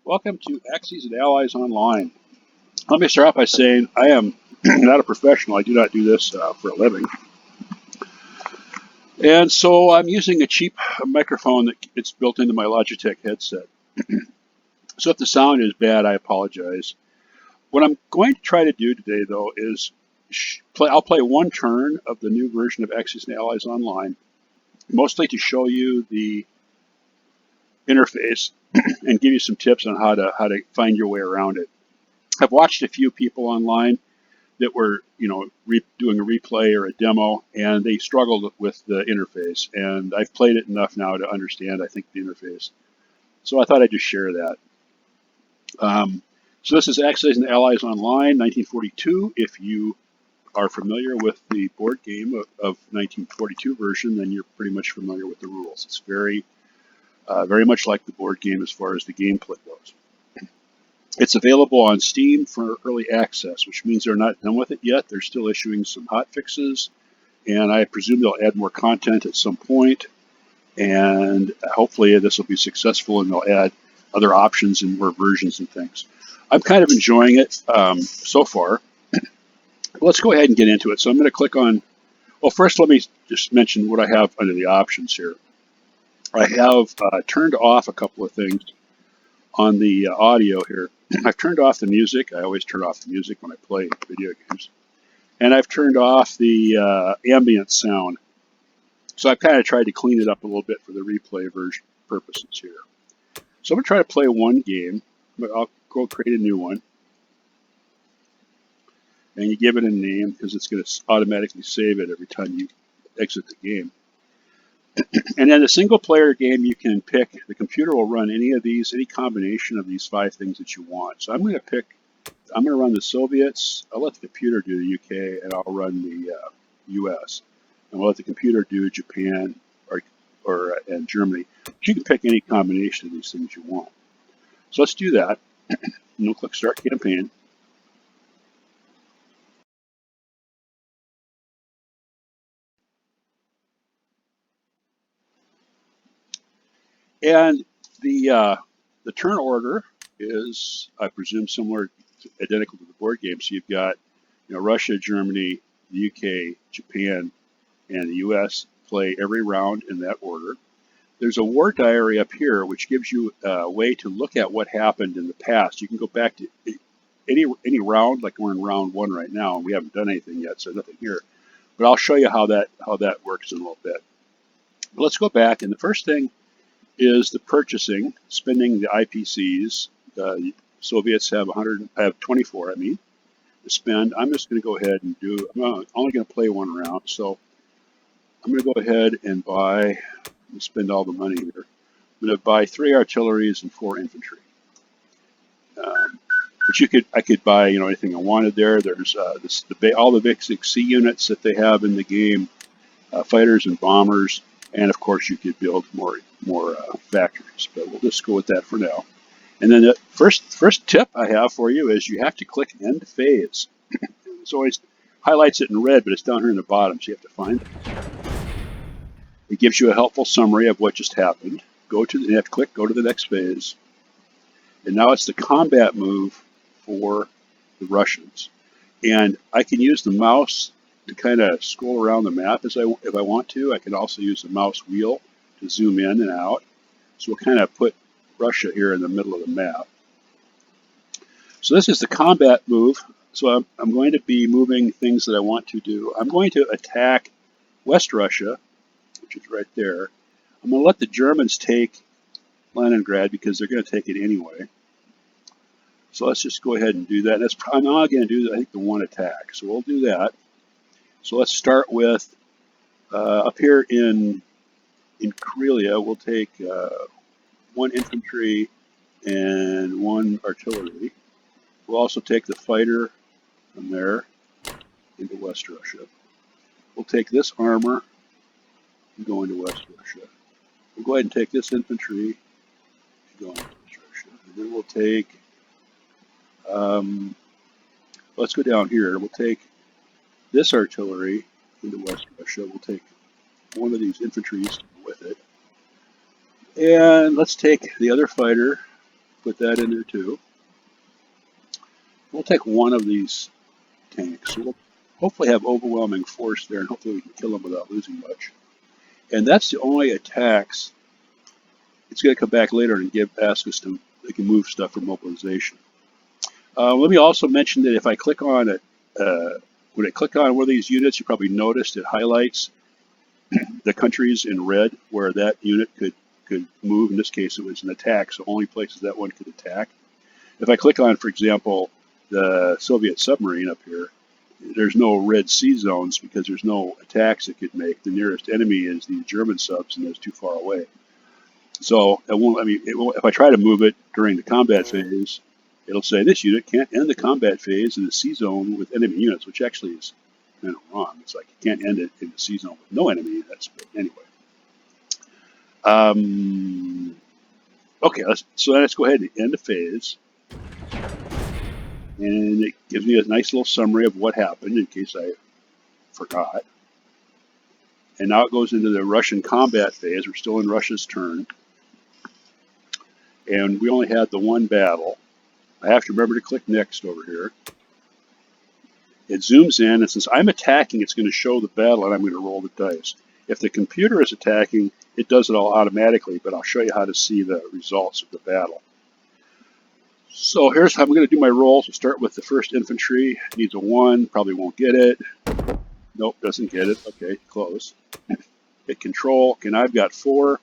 Welcome to Axes and Allies Online. Let me start off by saying I am not a professional. I do not do this for a living. And so I'm using a cheap microphone that it's built into my Logitech headset. So if the sound is bad, I apologize. What I'm going to try to do today, though, is I'll play one turn of the new version of Axes and Allies Online, mostly to show you the interface and give you some tips on how to find your way around it. I've watched a few people online that were, doing a replay or a demo, and they struggled with the interface. And I've played it enough now to understand, I think, the interface. So I thought I'd just share that. So this is Axes and Allies Online, 1942. If you are familiar with the board game of 1942 version, then you're pretty much familiar with the rules. It's very much like the board game as far as the gameplay goes. It's available on Steam for early access, which means they're not done with it yet. They're still issuing some hot fixes, and I presume they'll add more content at some point. And hopefully this will be successful, and they'll add other options and more versions and things. I'm kind of enjoying it so far. Let's go ahead and get into it. So I'm going to click on, well, first let me just mention what I have under the options here. I have turned off a couple of things on the audio here. I've turned off the music. I always turn off the music when I play video games. And I've turned off the ambient sound. So I've kind of tried to clean it up a little bit for the replay version purposes here. So I'm going to try to play one game, but I'll go create a new one. And you give it a name because it's going to automatically save it every time you exit the game. And then the single player game, you can pick, the computer will run any of these, any combination of these 5 things that you want. So I'm going to run the Soviets, I'll let the computer do the UK, and I'll run the US. And we'll let the computer do Japan and Germany. But you can pick any combination of these things you want. So let's do that. And we'll click Start Campaign. And the turn order is, I presume, somewhere identical to the board game. So you've got, Russia, Germany, the UK, Japan, and the US play every round in that order. There's a war diary up here, which gives you a way to look at what happened in the past. You can go back to any round, like we're in round 1 right now, and we haven't done anything yet, so nothing here. But I'll show you how that works in a little bit. But let's go back, and the first thing is the purchasing, spending the IPCs. The Soviets have 24, to spend. I'm just going to go ahead and I'm only going to play one round, so I'm going to go ahead and spend all the money here. I'm going to buy 3 artilleries and 4 infantry. But I could buy, anything I wanted there. There's all the basic C units that they have in the game, fighters and bombers, and of course you could build more factories. But we'll just go with that for now. And then the first tip I have for you is you have to click End Phase. It always highlights it in red, but it's down here in the bottom, so you have to find it. It gives you a helpful summary of what just happened. You have to click Go to the next phase. And now it's the combat move for the Russians. And I can use the mouse to kind of scroll around the map if I want to. I can also use the mouse wheel to zoom in and out. So we'll kind of put Russia here in the middle of the map. So this is the combat move. So I'm going to be moving things that I want to do. I'm going to attack West Russia, which is right there. I'm going to let the Germans take Leningrad because they're going to take it anyway. So let's just go ahead and do that. I'm not going to do, I think, the one attack. So we'll do that. So let's start with, up here in Karelia, we'll take 1 infantry and 1 artillery. We'll also take the fighter from there into West Russia. We'll take this armor and go into West Russia. We'll go ahead and take this infantry and go into West Russia. And then we'll take, let's go down here. We'll take this artillery into West Russia. We'll take one of these infantries with it. And let's take the other fighter put that in there too. We'll take one of these tanks. We'll hopefully have overwhelming force there, and hopefully we can kill them without losing much. And that's the only attacks. It's going to come back later and ask us to they can move stuff for mobilization. Let me also mention that if I click on it, when I click on one of these units, you probably noticed it highlights the countries in red where that unit could move. In this case, it was an attack, so only places that one could attack. If I click on, for example, the Soviet submarine up here, there's no red sea zones because there's no attacks it could make. The nearest enemy is the German subs, and it's too far away. So it won't. I mean, if I try to move it during the combat phase, it'll say this unit can't end the combat phase in the sea zone with enemy units, which actually is kind of wrong. It's like you can't end it in the sea zone with no enemy units. But anyway. Okay, so let's go ahead and end the phase. And it gives me a nice little summary of what happened in case I forgot. And now it goes into the Russian combat phase. We're still in Russia's turn. And we only had the one battle. I have to remember to click next over here. It zooms in, and since I'm attacking, it's going to show the battle, and I'm going to roll the dice. If the computer is attacking, it does it all automatically, but I'll show you how to see the results of the battle. So here's how I'm going to do my rolls. We'll start with the first infantry. Needs a 1, probably won't get it. Nope, doesn't get it. Okay, close. Hit control. Okay, now I've got 4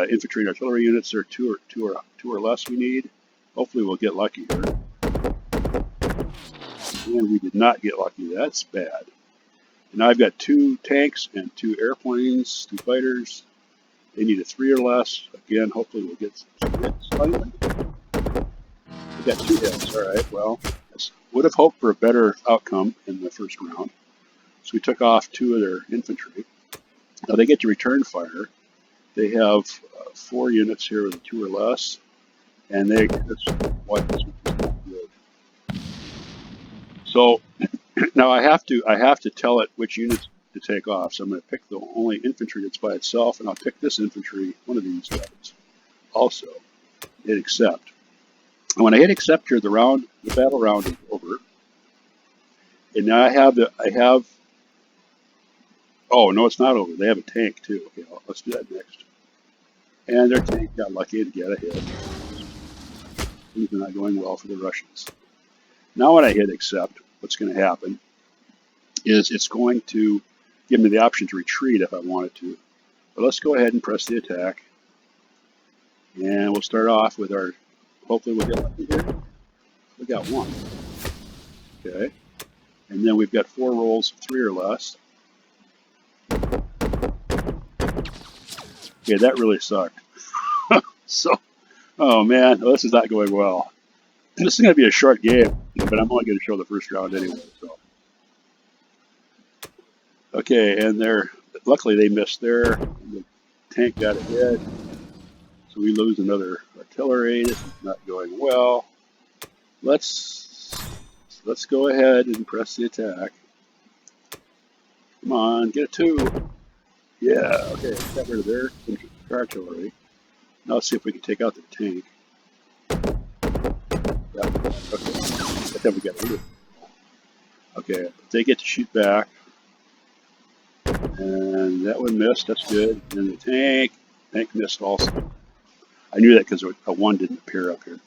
infantry and artillery units. There are two or less we need. Hopefully we'll get lucky here. And we did not get lucky. That's bad. And now I've got 2 tanks and 2 airplanes, 2 fighters. They need a 3 or less. Again, hopefully we'll get some hits finally. We got 2 hits. All right, well, would have hoped for a better outcome in the first round. So we took off 2 of their infantry. Now they get to return fire. They have 4 units here with a 2 or less, and that's what this is not good. So now I have to tell it which units to take off. So I'm going to pick the only infantry that's by itself, and I'll pick this infantry, one of these guys, also. Hit accept. And when I hit accept here, the battle round is over. And now I have. Oh no, it's not over. They have a tank too. Okay, let's do that next. And their tank got lucky to get a hit. Things are not going well for the Russians. Now when I hit accept, what's going to happen is it's going to give me the option to retreat if I wanted to. But let's go ahead and press the attack. And we'll start off with our, hopefully we'll get lucky here. We got 1. Okay. And then we've got 4 rolls of 3 or less. Yeah, that really sucked. So, oh man, this is not going well. This is going to be a short game, but I'm only going to show the first round anyway. So, okay, and luckily they missed there. The tank got a hit, so we lose another artillery. This is not going well. Let's go ahead and press the attack. Come on, get a 2. Yeah, okay, got rid of their artillery. Now let's see if we can take out the tank. Yeah, okay, I think we got rid of it. Okay, they get to shoot back. And that one missed, that's good. And the tank missed also. I knew that because a 1 didn't appear up here.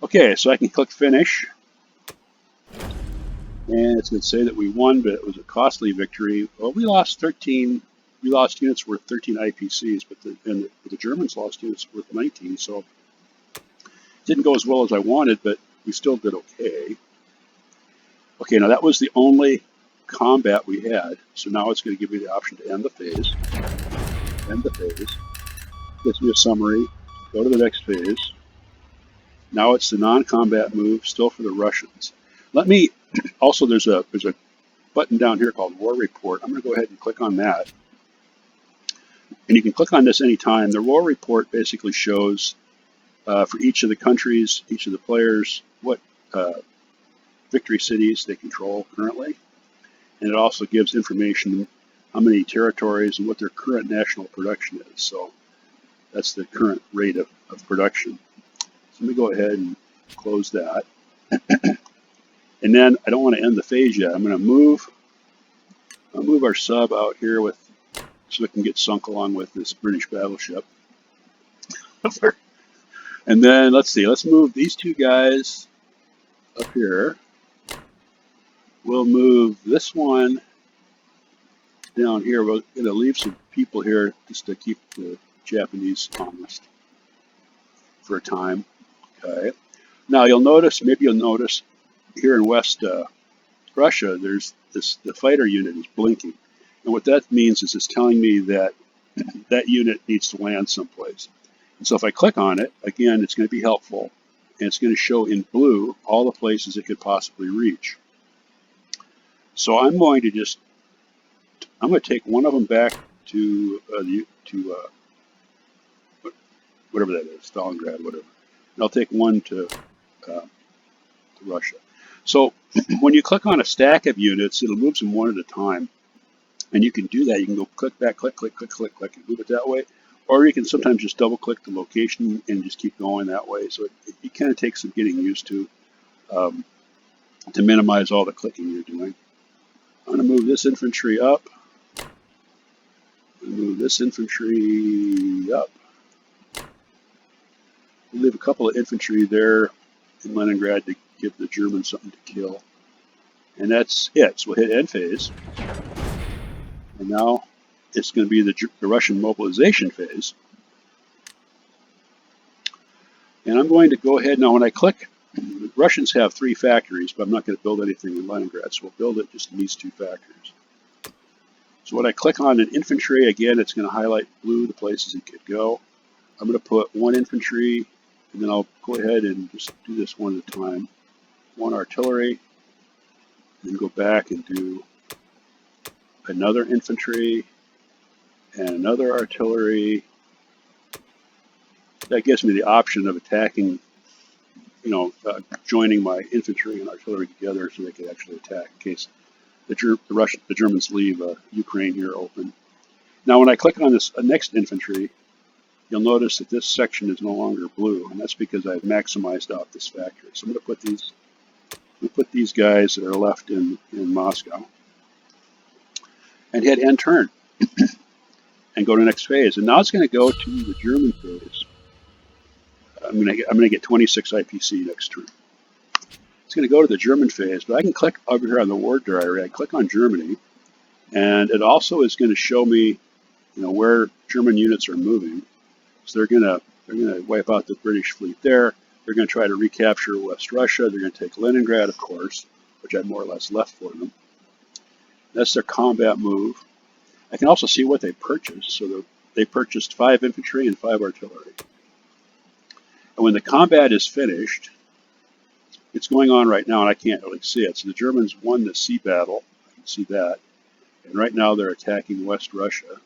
Okay, so I can click finish. And it's going to say that we won, but it was a costly victory. Well, we lost 13. We lost units worth 13 IPCs, but the Germans lost units worth 19. So it didn't go as well as I wanted, but we still did okay. Okay, now that was the only combat we had. So now it's going to give me the option to end the phase. End the phase. Gives me a summary. Go to the next phase. Now it's the non-combat move, still for the Russians. Let me also there's a button down here called War Report. I'm going to go ahead and click on that. And you can click on this anytime. The War Report basically shows for each of the countries, each of the players, what victory cities they control currently. And it also gives information how many territories and what their current national production is. So that's the current rate of production. let me go ahead and close that. And then I don't want to end the phase yet. I'm going to move our sub out here so it can get sunk along with this British battleship. And then let's move these two guys up here. We'll move this one down here. We're going to leave some people here just to keep the Japanese honest for a time. Okay. Now maybe you'll notice here in West Russia, the fighter unit is blinking. And what that means is it's telling me that that unit needs to land someplace. And so if I click on it, again, it's going to be helpful. And it's going to show in blue all the places it could possibly reach. So I'm going to take one of them back to whatever that is, Stalingrad, whatever. And I'll take one to Russia. So when you click on a stack of units, it'll move them one at a time. And you can do that. You can go click back, click, click, click, click, click, and move it that way. Or you can sometimes just double click the location and just keep going that way. So it kind of takes some getting used to minimize all the clicking you're doing. I'm going to move this infantry up. Move this infantry up. We'll leave a couple of infantry there in Leningrad to give the Germans something to kill. And that's it. So we'll hit end phase. And now it's going to be the Russian mobilization phase. And I'm going to go ahead now. When I click, the Russians have 3 factories, but I'm not going to build anything in Leningrad, so we'll build it just in these 2 factories. So when I click on an infantry, again, it's going to highlight blue the places it could go. I'm going to put 1 infantry, and then I'll go ahead and just do this one at a time. 1 artillery, and then go back and do another infantry and another artillery. That gives me the option of attacking, joining my infantry and artillery together so they can actually attack in case the Germans leave Ukraine here open. Now when I click on this next infantry, you'll notice that this section is no longer blue, and that's because I've maximized out this factory. So I'm going to put these guys that are left in Moscow and hit end turn and go to the next phase. And now it's going to go to the German phase. I'm going to get 26 IPC next turn. It's going to go to the German phase, but I can click over here on the war diary. I click on Germany, and it also is going to show me, where German units are moving. So they're going to wipe out the British fleet there. They're going to try to recapture West Russia. They're going to take Leningrad, of course, which I more or less left for them. That's their combat move. I can also see what they purchased. So they purchased 5 infantry and 5 artillery. And when the combat is finished, it's going on right now, and I can't really see it. So the Germans won the sea battle. I can see that. And right now they're attacking West Russia.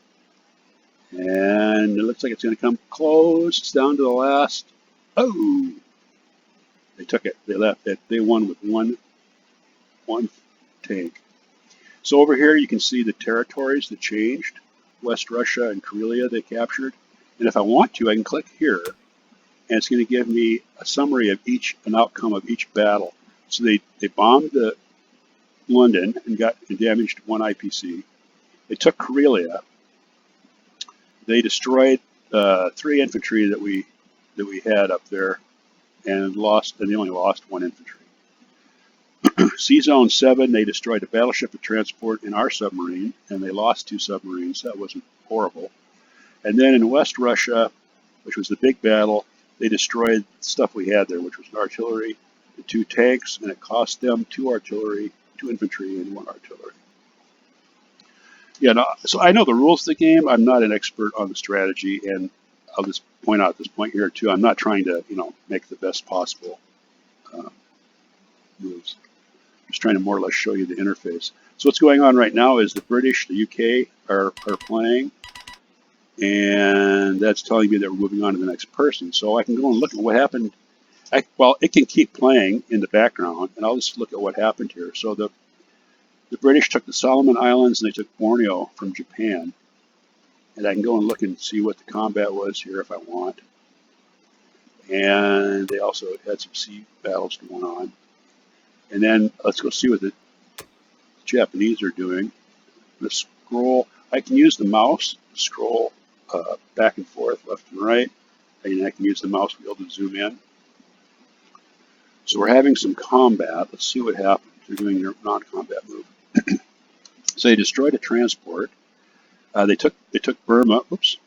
And it looks like it's going to come close. It's down to the last. Oh! They took it. They left it. They won with one tank. So over here you can see the territories that changed. West Russia and Karelia they captured. And if I want to, I can click here. And it's going to give me a summary of an outcome of each battle. So they bombed London and damaged 1 IPC. They took Karelia. They destroyed 3 infantry that we had up there, and they only lost 1 infantry. Sea Zone 7, they destroyed a battleship and transport in our submarine, and they lost 2 submarines. That wasn't horrible. And then in West Russia, which was the big battle, they destroyed stuff we had there, which was an artillery and 2 tanks, and it cost them 2 artillery, 2 infantry, and 1 artillery. Yeah, no, so I know the rules of the game. I'm not an expert on the strategy, and I'll just point out at this point here too. I'm not trying to, make the best possible moves. I'm just trying to more or less show you the interface. So what's going on right now is the British, the UK are playing, and that's telling me that we're moving on to the next person. So I can go and look at what happened. It can keep playing in the background, and I'll just look at what happened here. So the British took the Solomon Islands and they took Borneo from Japan. And I can go and look and see what the combat was here if I want. and they also had some sea battles going on. And then let's go see what the Japanese are doing. The scroll, I can use the mouse to scroll back and forth, left and right, and I can use the mouse wheel to zoom in. So we're having some combat. Let's see what happens. They're doing their non-combat move. So they destroyed a transport. They took Burma. Oops.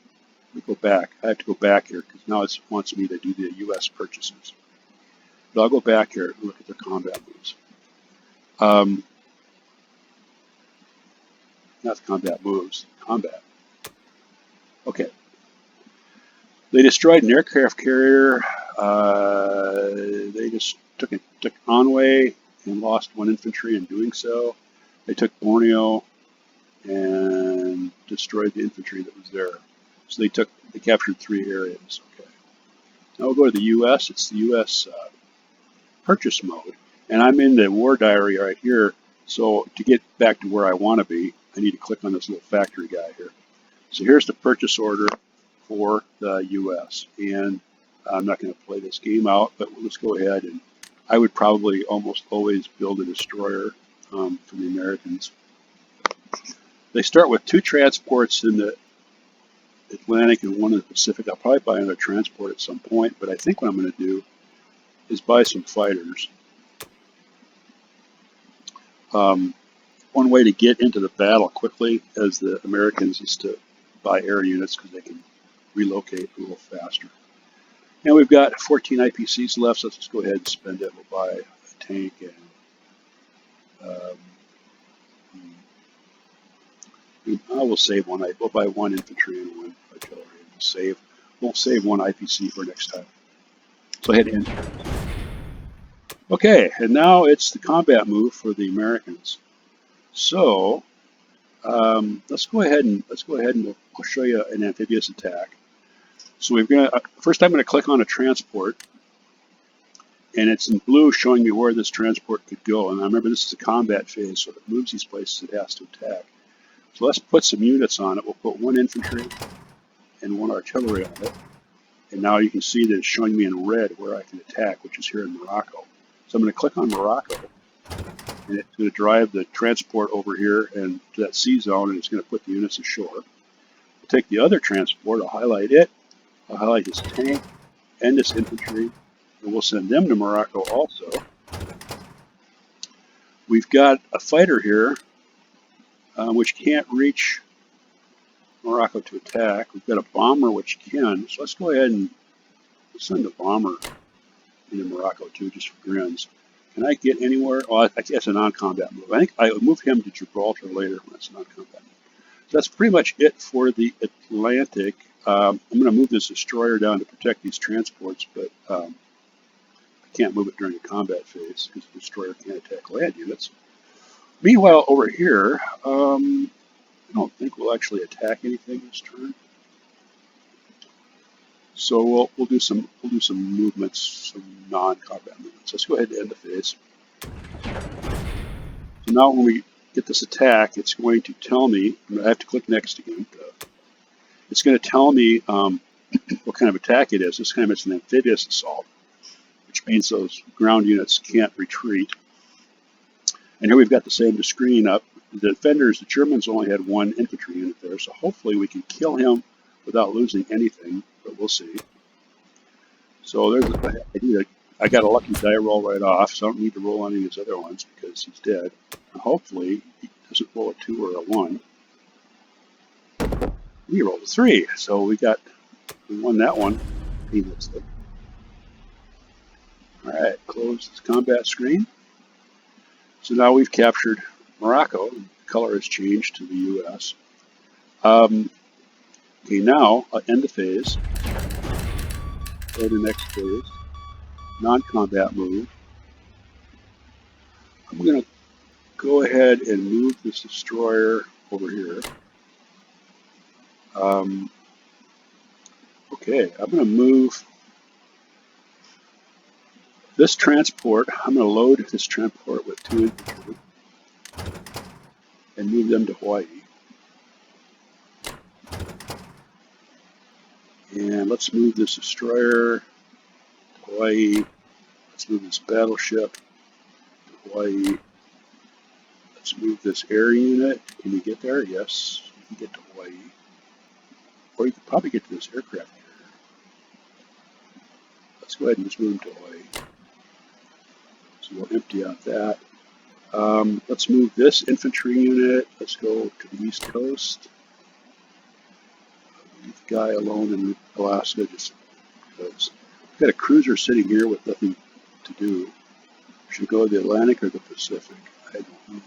Let me go back. I have to go back here because now it wants me to do the U.S. purchases. But I'll go back here and look at their combat moves. Not combat moves. Combat. Okay. They destroyed an aircraft carrier. They just took Anhui and lost 1 infantry in doing so. They took Borneo and destroyed the infantry that was there. So they captured 3 areas. Okay. Now we'll go to the U.S. It's the U.S. Purchase mode, and I'm in the war diary right here. So to get back to where I want to be, I need to click on this little factory guy here. So here's the purchase order for the U.S. And I'm not going to play this game out, but we'll just go ahead, and I would probably almost always build a destroyer for the Americans. They start with 2 transports in the Atlantic and 1 in the Pacific. I'll probably buy another transport at some point, but I think what I'm going to do is buy some fighters. One way to get into the battle quickly as the Americans is to buy air units because they can relocate a little faster. And we've got 14 IPCs left, so let's just go ahead and spend it. We'll buy a tank and I will save 1. We'll buy 1 infantry and 1 artillery. We'll save 1 IPC for next time. So hit enter. Okay, and now it's the combat move for the Americans. So let's go ahead and I'll show you an amphibious attack. So we're gonna first I'm going to click on a transport, and it's in blue showing me where this transport could go. And I remember this is a combat phase, so if it moves these places, it has to attack. So let's put some units on it. We'll put 1 infantry and 1 artillery on it. And now you can see that it's showing me in red where I can attack, which is here in Morocco. So I'm going to click on Morocco, and it's going to drive the transport over here and to that sea zone, and it's going to put the units ashore. We'll take the other transport, I'll highlight it, I'll highlight this tank and this infantry, and we'll send them to Morocco also. We've got a fighter here which can't reach Morocco to attack. We've got a bomber which can, so let's go ahead and send a bomber into Morocco too, just for grins. Can I get anywhere? Oh, I guess it's a non-combat move. I think I will move him to Gibraltar later when it's a non-combat move. So that's pretty much it for the Atlantic. I'm going to move this destroyer down to protect these transports, but I can't move it during the combat phase because the destroyer can't attack land units. Meanwhile, over here, I don't think we'll actually attack anything this turn. So we'll do some movements, some non-combat movements. Let's go ahead and end the phase. So now when we get this attack, it's going to tell me. I have to click next again. It's going to tell me what kind of attack it is. This time it's an amphibious assault, which means those ground units can't retreat. And here we've got the same screen up. The defenders, the Germans only had 1 infantry unit there, so hopefully we can kill him without losing anything, but we'll see. So I got a lucky die roll right off, so I don't need to roll any of his other ones because he's dead. And hopefully he doesn't roll a 2 or a 1. He rolled a 3, so we won that one. Painlessly. All right, close this combat screen. So now we've captured Morocco. The color has changed to the U.S. Okay, now I'll end the phase. Go to the next phase. Non-combat move. I'm going to go ahead and move this destroyer over here. Okay, I'm going to move this transport. I'm going to load this transport with 2 infantry and move them to Hawaii. And let's move this destroyer Hawaii. Let's move this battleship to Hawaii. Let's move this air unit. Can you get there? Yes, you can get to Hawaii. Or you could probably get to this aircraft carrier. Let's go ahead and just move them to Hawaii. So we'll empty out that. Let's move this infantry unit. Let's go to the East Coast. Leave the guy alone in Alaska just because. We've got a cruiser sitting here with nothing to do. Should go to the Atlantic or the Pacific? I don't know.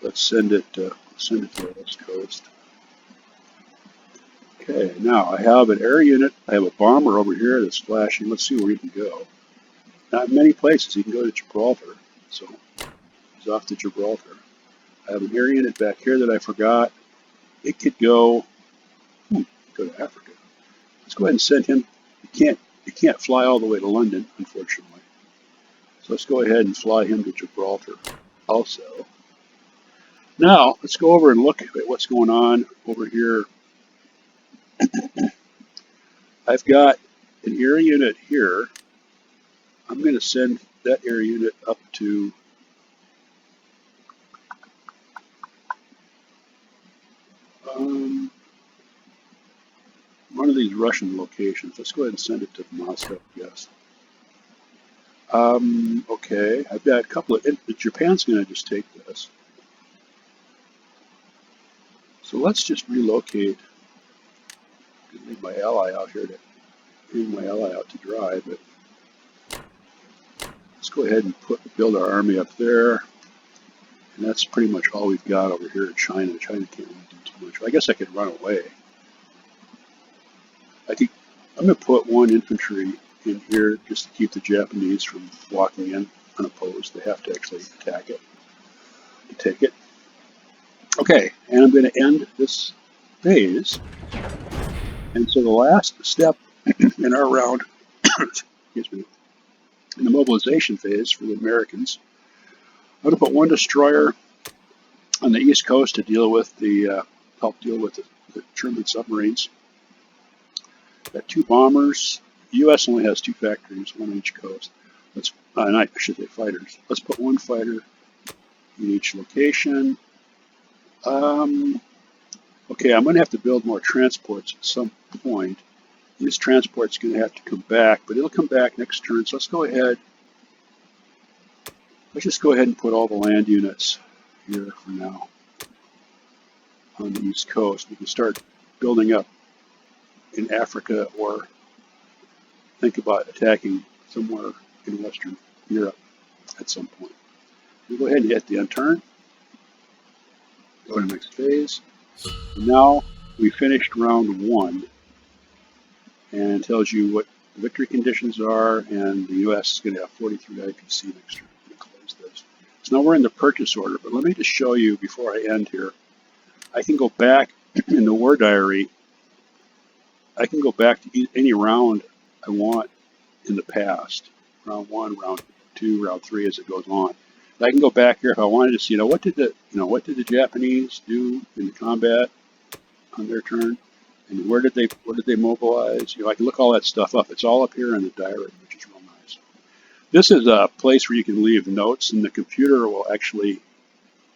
Let's send it to the West Coast. Okay, now I have an air unit. I have a bomber over here that's flashing. Let's see where he can go. Not many places. He can go to Gibraltar. So he's off to Gibraltar. I have an air unit back here that I forgot. It could go to Africa. Let's go ahead and send him. He can't fly all the way to London, unfortunately. So let's go ahead and fly him to Gibraltar also. Now, let's go over and look at what's going on over here. I've got an air unit here. I'm going to send that air unit up to one of these Russian locations. Let's go ahead and send it to Moscow, yes. Okay, I've got a couple of, Japan's going to just take this. So let's just relocate. Leave my ally out here to dry, but let's go ahead and build our army up there. And that's pretty much all we've got over here in China. China can't really do too much. I guess I could run away. I'm going to put one infantry in here just to keep the Japanese from walking in unopposed. They have to actually attack it to take it. Okay, and I'm going to end this phase. And so the last step in our round, excuse me, in the mobilization phase for the Americans, I'm going to put one destroyer on the East Coast to deal with help deal with the German submarines. Got two bombers. The U.S. only has two factories, one on each coast. I should say fighters. Let's put one fighter in each location. Okay, I'm going to have to build more transports at some point. This transport's going to have to come back, but it'll come back next turn. So let's go ahead. Let's just go ahead and put all the land units here for now on the East Coast. We can start building up in Africa or think about attacking somewhere in Western Europe at some point. We'll go ahead and hit the end turn. Go to the next phase. And now we finished round one, and it tells you what the victory conditions are, and the U.S. is going to have 43 IPC next turn. I'm going to close this. So now we're in the purchase order, but let me just show you before I end here. I can go back in the war diary. I can go back to any round I want in the past. Round one, round two, round three, as it goes on. I can go back here if I wanted to see, what did the Japanese do in the combat on their turn, and where did they mobilize? I can look all that stuff up. It's all up here in the diary, which is real nice. This is a place where you can leave notes, and the computer will actually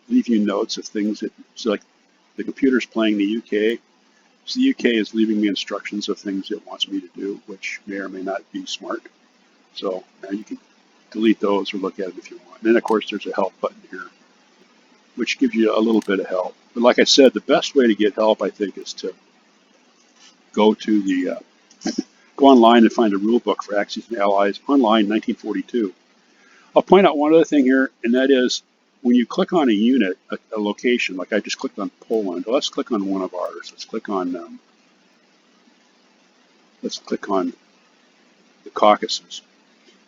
leave you notes of things so like the computer's playing the UK. So the UK is leaving me instructions of things it wants me to do, which may or may not be smart. So now you can delete those or look at it if you want. And then, of course, there's a help button here, which gives you a little bit of help. But like I said, the best way to get help, I think, is to go to go online and find a rule book for Axis and Allies online, 1942. I'll point out one other thing here, and that is when you click on a unit, a location, like I just clicked on Poland. Well, let's click on one of ours. Let's click on the Caucasus.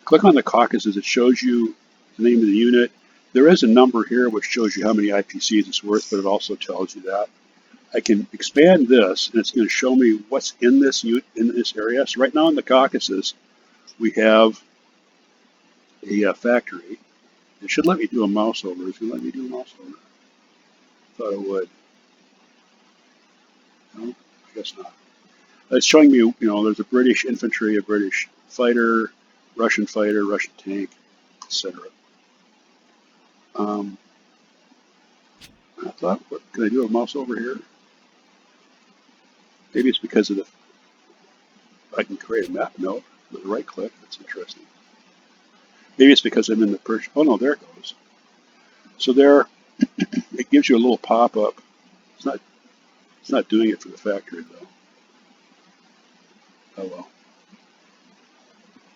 Click on the Caucasus. It shows you the name of the unit. There is a number here which shows you how many IPCs it's worth, but it also tells you that. I can expand this, and it's going to show me what's in this area. So right now in the Caucasus, we have a factory. It should let me do a mouse over. It's going to let me do a mouse over. Thought it would. No, I guess not. It's showing me, there's a British infantry, a British fighter, Russian tank, etc. I thought, what, can I do a mouse over here? Maybe it's because of the, I can create a map. No, with a right click. That's interesting. Maybe it's because I'm in the Persian. Oh no, there it goes. So there, it gives you a little pop-up. It's not, it's not doing it for the factory though. Oh well.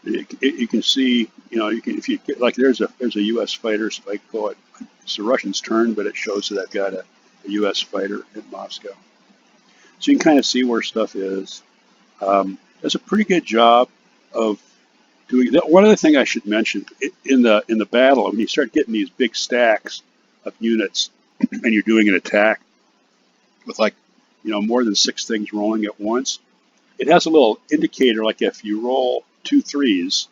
You can see, you know, you can, if you get, like there's a U.S. fighter, so I go it, it's the Russian's turn, but it shows that I've got a U.S. fighter in Moscow. So you can kind of see where stuff is. Does a pretty good job of doing that. One other thing I should mention in the battle, when you start getting these big stacks of units, and you're doing an attack with like, you know, more than 6 things rolling at once, it has a little indicator. Like if you roll 2 3s,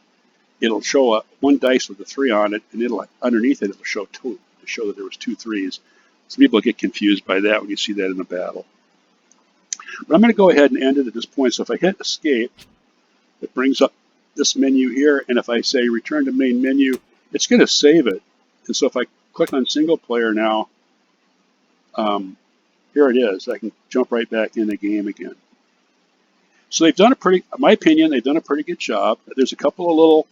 it'll show one dice with a 3 on it, and it'll underneath it it'll show 2 to show that there was 2 3s. Some people get confused by that when you see that in the battle. But I'm going to go ahead and end it at this point. So if I hit escape, it brings up this menu here, and if I say return to main menu, it's going to save it. And so if I click on single player now, here it is. I can jump right back in the game again. So they've done a pretty, in my opinion, they've done a pretty good job. There's a couple of little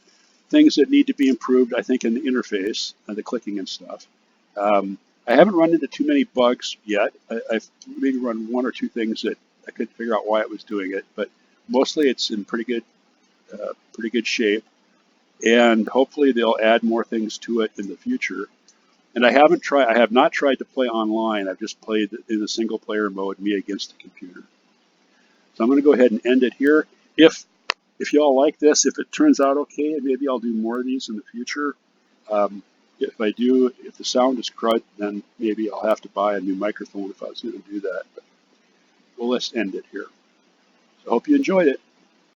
things that need to be improved, I think, in the interface, the clicking and stuff. I haven't run into too many bugs yet. I've maybe run 1 or 2 things that I couldn't figure out why it was doing it, but mostly it's in pretty good shape. And hopefully they'll add more things to it in the future. And I have not tried to play online. I've just played in the single player mode, me against the computer. So I'm going to go ahead and end it here. If y'all like this, if it turns out okay, maybe I'll do more of these in the future. If I do, if the sound is crud, then maybe I'll have to buy a new microphone if I was going to do that. But well, let's end it here. So I hope you enjoyed it.